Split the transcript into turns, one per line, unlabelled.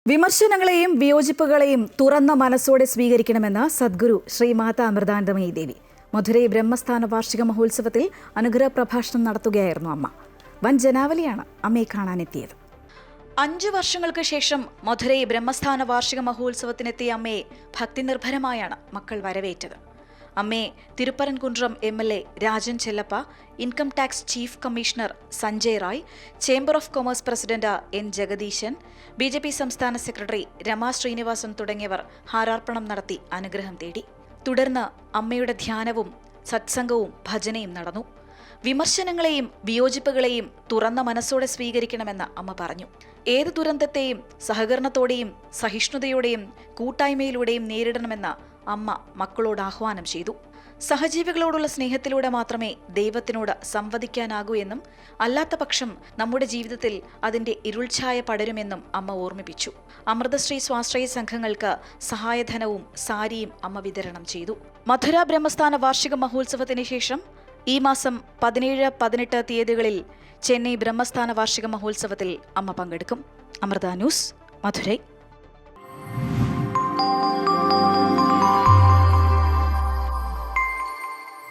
വിമർശനങ്ങളെയും വിയോജിപ്പുകളെയും തുറന്ന മനസ്സോടെ സ്വീകരിക്കണമെന്ന് സദ്ഗുരു ശ്രീ മാതാ അമൃതാനന്ദമയി ദേവി. മധുരൈ ബ്രഹ്മസ്ഥാന വാർഷിക മഹോത്സവത്തിൽ അനുഗ്രഹ പ്രഭാഷണം നടത്തുകയായിരുന്നു അമ്മ. വൻ ജനാവലിയാണ് അമ്മയെ കാണാനെത്തിയത്.
5 വർഷങ്ങൾക്ക് ശേഷം മധുരൈ ബ്രഹ്മസ്ഥാന വാർഷിക മഹോത്സവത്തിനെത്തിയ അമ്മയെ ഭക്തിനിർഭരമായാണ് മക്കൾ വരവേറ്റത്. അമ്മയെ തിരുപ്പരൻകുൻട്രം MLA Rajan Chellappa, income tax chief commissioner Sanjay Rai, chamber of commerce president N Jagadeesan, BJP സംസ്ഥാന സെക്രട്ടറി രമാ ശ്രീനിവാസൻ തുടങ്ങിയവർ ഹാരാർപ്പണം നടത്തി അനുഗ്രഹം തേടി. തുടർന്ന് അമ്മയുടെ ധ്യാനവും സത്സംഗവും ഭജനയും നടന്നു. വിമർശനങ്ങളെയും വിയോജിപ്പുകളെയും തുറന്ന മനസ്സോടെ സ്വീകരിക്കണമെന്ന് അമ്മ പറഞ്ഞു. ഏത് ദുരന്തത്തെയും സഹകരണത്തോടെയും സഹിഷ്ണുതയോടെയും കൂട്ടായ്മയിലൂടെയും നേരിടണമെന്ന് അമ്മ മക്കളോട് ആഹ്വാനം ചെയ്തു. സഹജീവികളോടുള്ള സ്നേഹത്തിലൂടെ മാത്രമേ ദൈവത്തിനോട് സംവദിക്കാനാകൂ എന്നും അല്ലാത്ത പക്ഷം നമ്മുടെ ജീവിതത്തിൽ അതിന്റെ ഇരുൾഛായ പടരുമെന്നും അമ്മ ഓർമ്മിപ്പിച്ചു. അമൃതശ്രീ സ്വാശ്രയ സംഘങ്ങൾക്ക് സഹായധനവും സാരിയും അമ്മ വിതരണം ചെയ്തു. മധുര ബ്രഹ്മസ്ഥാന വാർഷിക മഹോത്സവത്തിന് ശേഷം ഈ മാസം 17, 18 തീയതികളിൽ ചെന്നൈ ബ്രഹ്മസ്ഥാന വാർഷിക മഹോത്സവത്തിൽ അമ്മ പങ്കെടുക്കും. അമൃത ന്യൂസ്, മധുരൈ.